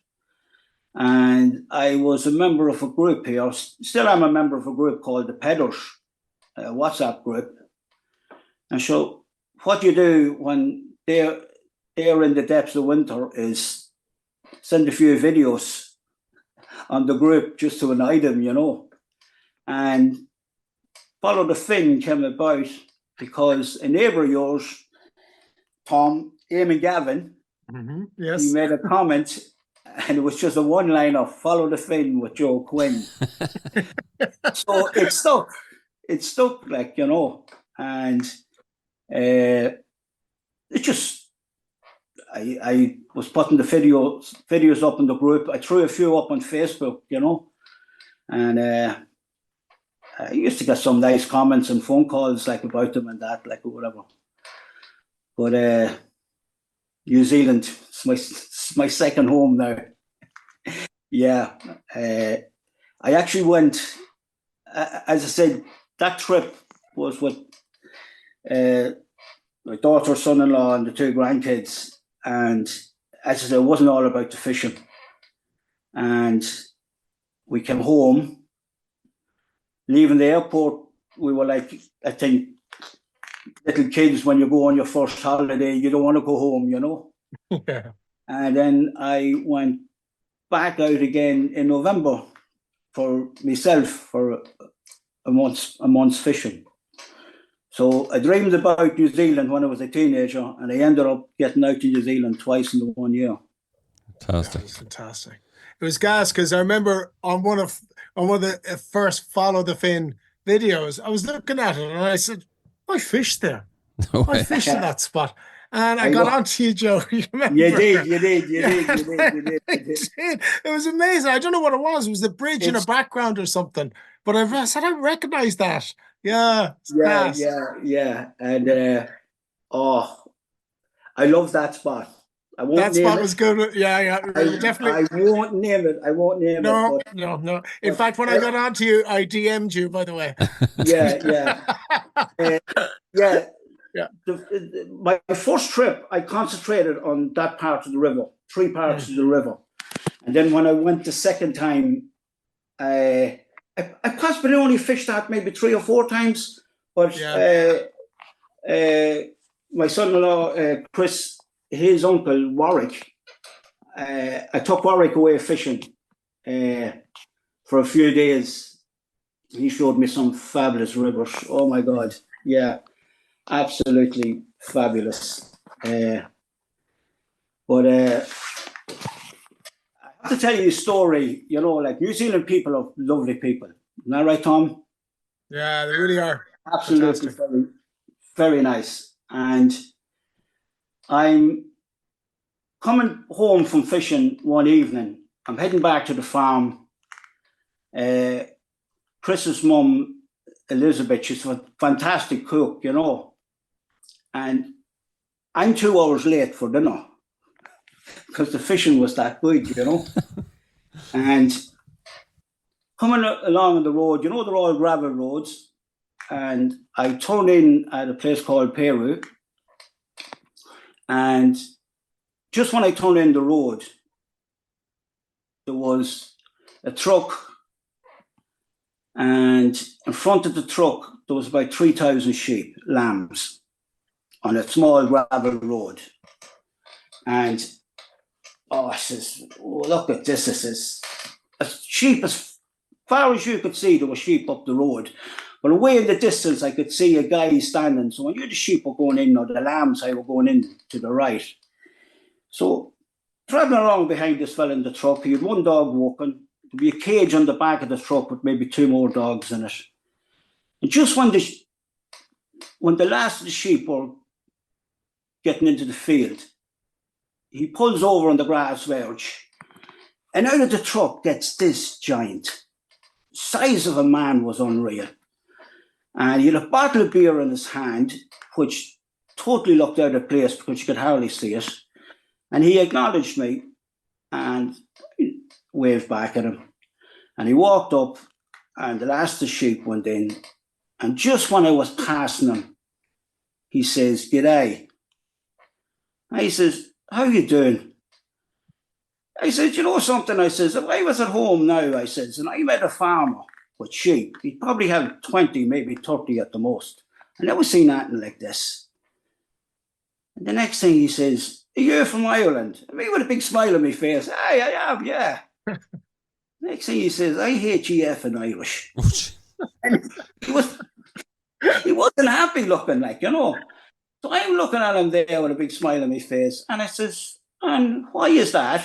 And I was a member of a group here, still am a member of a group called the Pedders, a WhatsApp group. And so what you do when they're in the depths of winter is send a few videos on the group just to annoy them, you know. And Follow the Fin came about because a neighbour of yours, Tom, Eamon Gavin, yes, he made a comment, and it was just a one-liner, Follow the Fin with Joe Quinn. So it stuck, like, you know, and it just, I was putting the videos up in the group. I threw a few up on Facebook, you know, and I used to get some nice comments and phone calls like about them and that, like whatever. But New Zealand, it's my second home now. Yeah, I actually went. As I said, that trip was with my daughter, son-in-law, and the 2 grandkids. And as I said, it wasn't all about the fishing. And we came home. Leaving the airport, we were like, I think, little kids when you go on your first holiday, you don't want to go home, you know? yeah. And then I went back out again in November for myself for a month's fishing. So I dreamed about New Zealand when I was a teenager, and I ended up getting out to New Zealand twice in the 1 year. Fantastic. Fantastic. It was gas because I remember on one of the first Follow the Fin videos, I was looking at it and I said, I fished there. No I way. fished in that spot. And I got onto you, Joe. You remember? You did. It was amazing. I don't know what it was. It was the bridge in the background or something. But I said, I recognize that. Yeah. Yeah. And I love that spot. I won't that name spot it. was good. Yeah. Definitely. I won't name it. No. In fact, when I got onto you, I DM'd you, by the way. Yeah. My first trip, I concentrated on that part of the river, 3 parts of the river. And then when I went the second time, I possibly only fished that maybe 3 or 4 times. But my son-in-law, Chris, his uncle, Warwick, I took Warwick away fishing for a few days. He showed me some fabulous rivers. Oh, my God. Yeah. Absolutely fabulous. But I have to tell you a story, you know, like New Zealand people are lovely people. Isn't that right, Tom? Yeah, they really are. Absolutely very, very nice. And I'm coming home from fishing one evening. I'm heading back to the farm. Chris's mum, Elizabeth, she's a fantastic cook, you know. And I'm 2 hours late for dinner because the fishing was that good, you know. And coming along on the road, you know, they're all gravel roads. And I turned in at a place called Peru. And just when I turned in the road, there was a truck And in front of the truck, there was about 3,000 sheep, lambs, on a small gravel road. And, I says, look at this. I says, sheep, as far as you could see, there were sheep up the road. But away in the distance, I could see a guy standing. So I knew the sheep were going in, or the lambs were going in to the right. So traveling along behind this fella in the truck, he had one dog walking. There'd be a cage on the back of the truck with maybe 2 more dogs in it. And just when the last of the sheep were getting into the field, he pulls over on the grass verge, and out of the truck gets this giant. Size of a man, was unreal. And he had a bottle of beer in his hand, which totally looked out of place because you could hardly see it. And he acknowledged me and waved back at him. And he walked up, and the last of the sheep went in. And just when I was passing him, he says, "G'day." I says, "How you doing?" I said, "You know something?" I says, "If I was at home now," I says, "and I met a farmer with sheep, he'd probably have 20, maybe 30 at the most. I never seen anything like this." And the next thing he says, "Are you from Ireland?" And me with a big smile on my face. "Aye, I am, yeah." Next thing he says, "I hate you effing Irish." And he wasn't happy looking, like, you know. So I'm looking at him there with a big smile on my face, and I says, "And why is that?"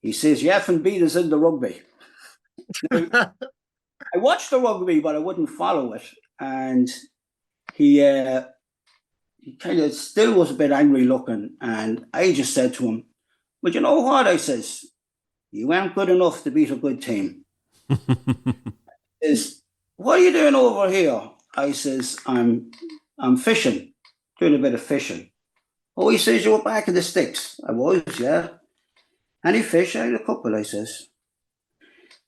He says, "You effing beat us in the rugby." Now, I watched the rugby, but I wouldn't follow it. And he kind of still was a bit angry looking. And I just said to him, "But you know what?" I says, "You weren't good enough to beat a good team." Is, "What are you doing over here?" I says, I'm fishing, doing a bit of fishing." "Oh," he says, "you were back in the sticks." I was, yeah. "Any fish?" "I had a couple," I says.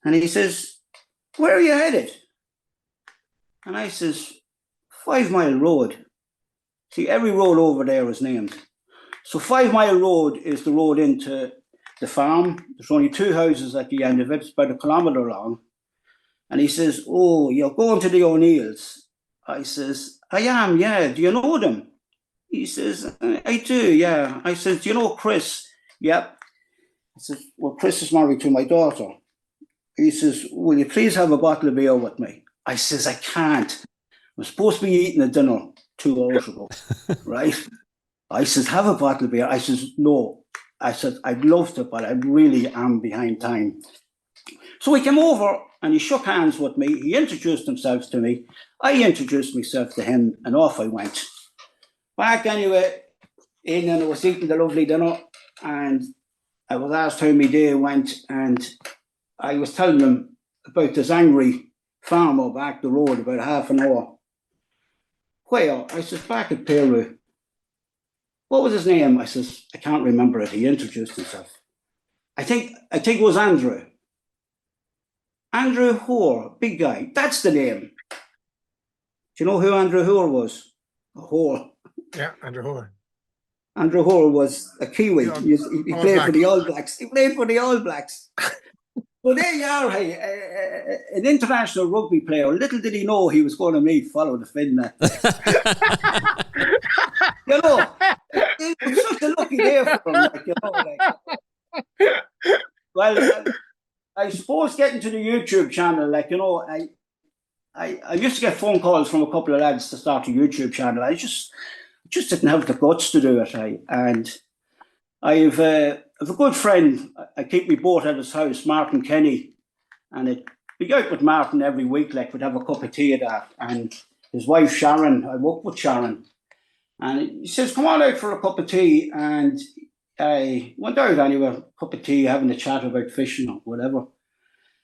And he says, "Where are you headed?" And I says, 5 Mile Road. See, every road over there is named. So 5 Mile Road is the road into the farm. There's only 2 houses at the end of it. It's about 1 kilometre long. And he says, "Oh, you're going to the O'Neills." I says, "I am, yeah. Do you know them?" He says, "I do, yeah." I says, "Do you know Chris?" "Yep." I says, "Well, Chris is married to my daughter." He says, "Will you please have a bottle of beer with me?" I says, "I can't. I'm supposed to be eating a dinner 2 hours ago." Right? I says, "Have a bottle of beer." I says, "No." I said, "I'd love to, but I really am behind time." So he came over and he shook hands with me. He introduced himself to me. I introduced myself to him, and off I went. Back anyway, in, and I was eating the lovely dinner, and I was asked how my day went, and I was telling him about this angry farmer back the road about half an hour. "Where?" I says, "Back at Peru." "What was his name?" I says, "I can't remember it." He introduced himself. I think it was Andrew. "Andrew Hoare, big guy." "That's the name." Do you know who Andrew Hoare was? A Hoare. Yeah, Andrew Hoare. Andrew Hoare was a Kiwi. He played for the All Blacks. He played for the All Blacks. Well, there you are, hey, an international rugby player. Little did he know he was going to meet Follow the Fin. You know, it was such a lucky day for him. Like, you know, like. Well, I suppose getting to the YouTube channel, like, you know, I used to get phone calls from a couple of lads to start a YouTube channel. I just didn't have the guts to do it. And I've a good friend. I keep my boat at his house, Martin Kenny, and we go out with Martin every week. Like, we'd have a cup of tea at that, and his wife Sharon. I work with Sharon, and he says, "Come on out for a cup of tea." And I went out anyway, a cup of tea, having a chat about fishing or whatever.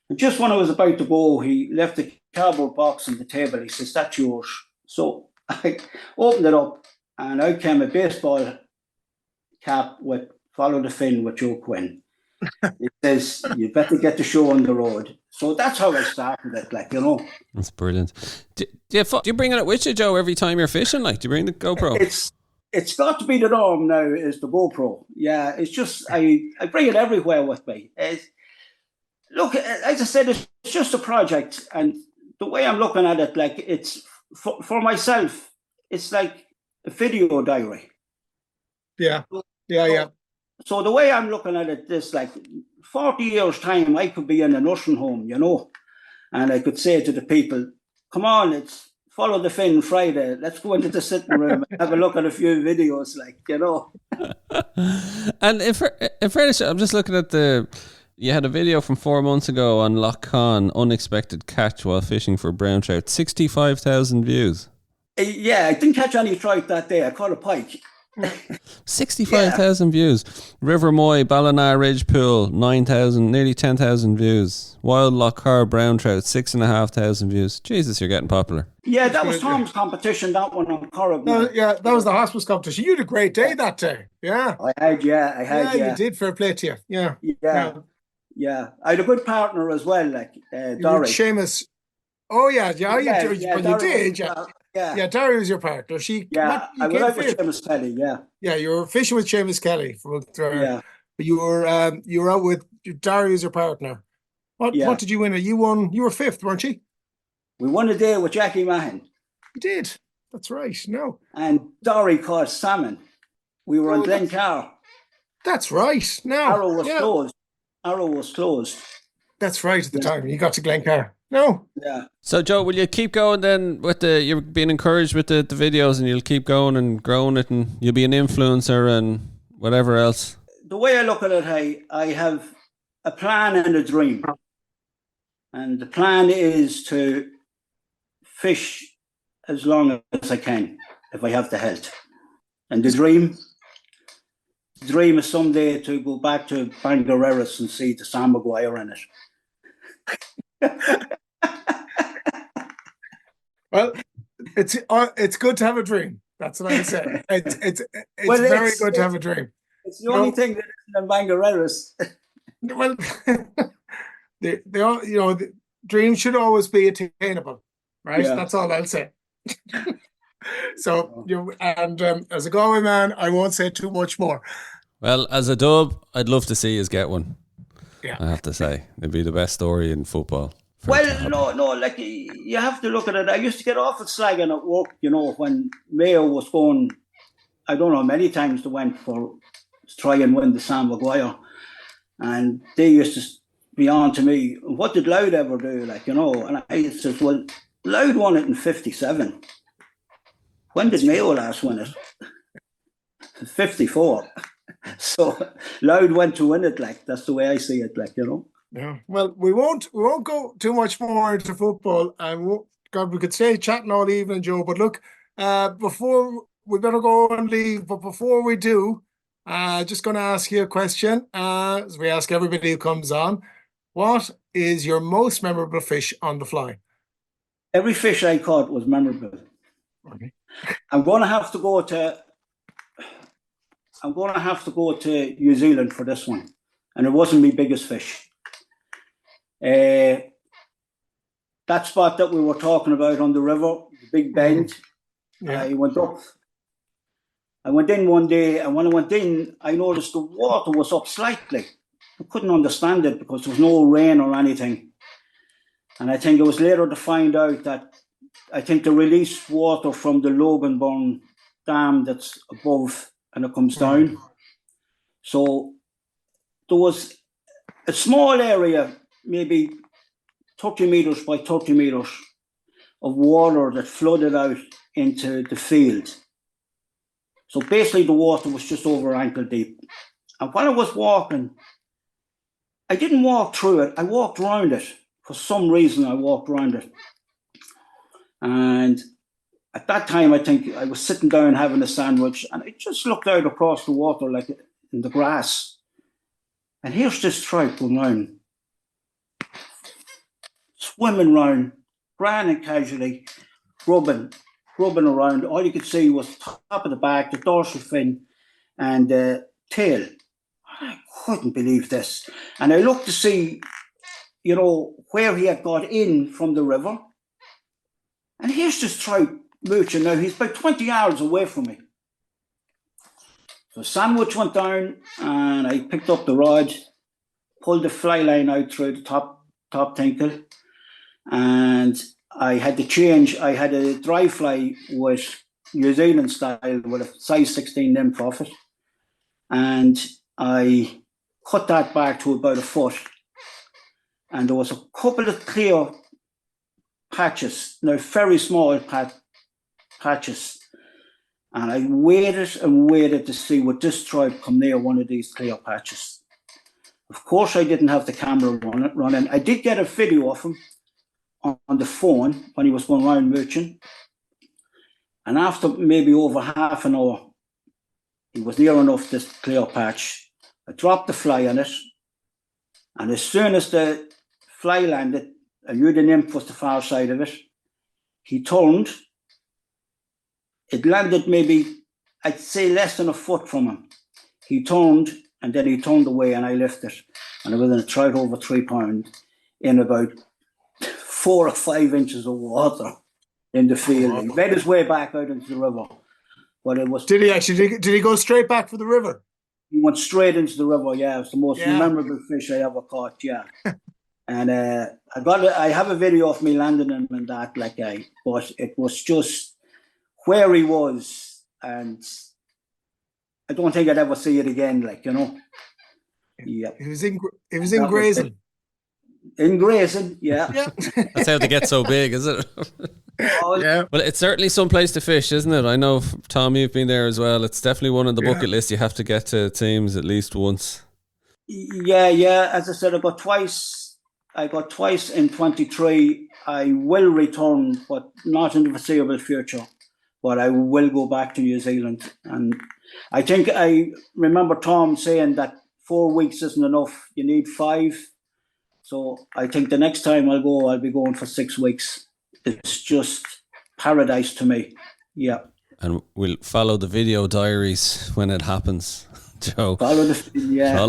And just when I was about to go, he left the cardboard box on the table. He says, "That's yours." So I opened it up, and out came a baseball cap with "Follow the Fin" with Joe Quinn. It says, "You better get the show on the road." So that's how I started it, like, you know. That's brilliant. Do you bring it with you, Joe, every time you're fishing? Like, do you bring the GoPro? It's got to be the norm now, is the GoPro. Yeah, it's just, I bring it everywhere with me. look, as I said, it's just a project, and the way I'm looking at it, like it's for myself, it's like a video diary. Yeah, yeah. So the way I'm looking at it, this like 40 years time, I could be in a nursing home, you know, and I could say to the people, "Come on, let's follow the Finn Friday. Let's go into the sitting room and have a look at a few videos, like, you know." And in fairness, I'm just looking at you had a video from 4 months ago on Lough Conn, unexpected catch while fishing for brown trout, 65,000 views. Yeah, I didn't catch any trout that day. I caught a pike. 65,000 views. River Moy, Ballina Ridge Pool, 9,000, nearly 10,000 views. Wild Lough Conn brown trout, 6,500 views. Jesus, you're getting popular. Yeah, that was Tom's competition, that one on Corrib. That was the hospice competition. You had a great day that day. Yeah. I had. Yeah, you did. Fair play to you. Yeah. I had a good partner as well, like Dory. Seamus. Oh, yeah. You did. Yeah, Dory was your partner. I was out with Seamus Kelly, yeah. Yeah, you were fishing with Seamus Kelly from but you were out with Dory was your partner. What did you win? You were fifth, weren't you? We won a day with Jackie Mahan. You did. That's right. No. And Dory caught salmon. We were on Glencar. That's right. No. Arrow was closed. That's right at the time. You got to Glencar. No. Yeah. So, Joe, will you keep going then with you're being encouraged with the videos, and you'll keep going and growing it, and you'll be an influencer and whatever else? The way I look at it, I have a plan and a dream. And the plan is to fish as long as I can, if I have the health. And the dream is someday to go back to Bangor and see the Sam Maguire in it. Well, it's good to have a dream. That's what I say. It's very good to have a dream. It's the only thing that isn't in Bangor. Well, the dreams should always be attainable, right? Yeah. That's all I'll say. So, as a Galway man, I won't say too much more. Well, as a dub, I'd love to see us get one. Yeah, I have to say, it'd be the best story in football. Well, no, like you have to look at it. I used to get off at slagging at work, you know, when Mayo was going. I don't know, many times they went to try and win the Sam Maguire, and they used to be on to me, "What did Louth ever do?" Like, you know, and I said, "Well, Louth won it in '57. When did Mayo last win it? '54. So Louth went to win it. Like, that's the way I see it. Like, you know." Yeah. Well, we won't go too much more into football, and we could stay chatting all evening, Joe. But look, before we better go and leave, but before we do, just going to ask you a question, as we ask everybody who comes on. What is your most memorable fish on the fly? Every fish I caught was memorable. Okay. I'm going to have to go to New Zealand for this one, and it wasn't my biggest fish. That spot that we were talking about on the river, the big bend, I went up. I went in one day, and when I went in, I noticed the water was up slightly. I couldn't understand it because there was no rain or anything. And I think it was later to find out that I think they released water from the Loganburn dam that's above, and it comes down. So there was a small area, maybe 30 metres by 30 metres of water that flooded out into the field. So basically the water was just over ankle deep. And when I was walking, I didn't walk through it, I walked around it. For some reason I walked around it. And at that time I think I was sitting down having a sandwich, and I just looked out across the water like in the grass. And here's this trout going round, swimming round, grand and casually, rubbing around. All you could see was top of the back, the dorsal fin, and the tail. I couldn't believe this. And I looked to see, you know, where he had got in from the river. And here's this trout mooching. Now, he's about 20 yards away from me. So sandwich went down, and I picked up the rod, pulled the fly line out through the top tinkle, and I had to change. I had a dry fly with New Zealand style with a size 16 nymph off it, and I cut that back to about a foot, and there was a couple of clear patches, now very small patches, and I waited and waited to see would this trout come near one of these clear patches. Of course, I didn't have the camera running. I did get a video of him on the phone when he was going around mooching, and after maybe over half an hour, he was near enough this clear patch. I dropped the fly on it, and as soon as the fly landed, I knew the nymph was the far side of it. He turned. It landed maybe, I'd say, less than a foot from him. He turned, and then he turned away, and I left it. And I was in a trout over 3 pounds in about 4 or 5 inches of water in the field. He made his way back out into the river. But it was. Did he go straight back for the river? He went straight into the river. Yeah, it was the most memorable fish I ever caught. Yeah. And I have a video of me landing him and that, but it was just where he was, and I don't think I'd ever see it again. Yeah. It was in grazing. In grazing, yeah. That's how they get so big, is it? Yeah. Well, it's certainly some place to fish, isn't it? I know, Tom, you've been there as well. It's definitely one on the bucket list. You have to get to Thames at least once. Yeah. As I said, I got twice in 23. I will return, but not in the foreseeable future. But I will go back to New Zealand. And I think I remember Tom saying that 4 weeks isn't enough. You need 5. So I think the next time I'll be going for 6 weeks. It's just paradise to me. Yeah. And we'll follow the video diaries when it happens. Joe. Follow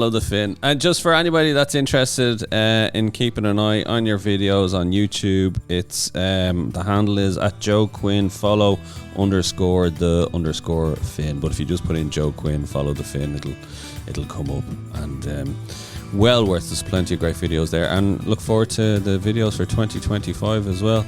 the fin. And just for anybody that's interested in keeping an eye on your videos on YouTube, it's the handle is at Joe Quinn, follow _the fin. But if you just put in Joe Quinn, follow the fin, it'll come up, and well worth. There's plenty of great videos there, and look forward to the videos for 2025 as well.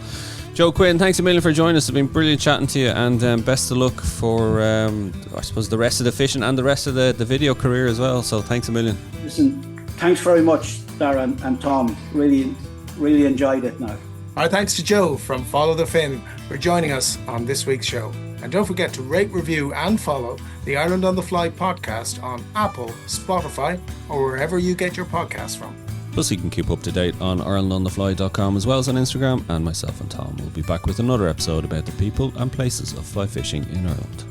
Joe Quinn, thanks a million for joining us. It's been brilliant chatting to you, and best of luck for, I suppose, the rest of the fishing and the rest of the video career as well. So thanks a million. Listen, thanks very much, Darren and Tom. Really, really enjoyed it now. Our thanks to Joe from Follow the Fin for joining us on this week's show. And don't forget to rate, review and follow the Ireland on the Fly podcast on Apple, Spotify or wherever you get your podcasts from. Plus, you can keep up to date on IrelandOnTheFly.com as well as on Instagram, and myself and Tom will be back with another episode about the people and places of fly fishing in Ireland.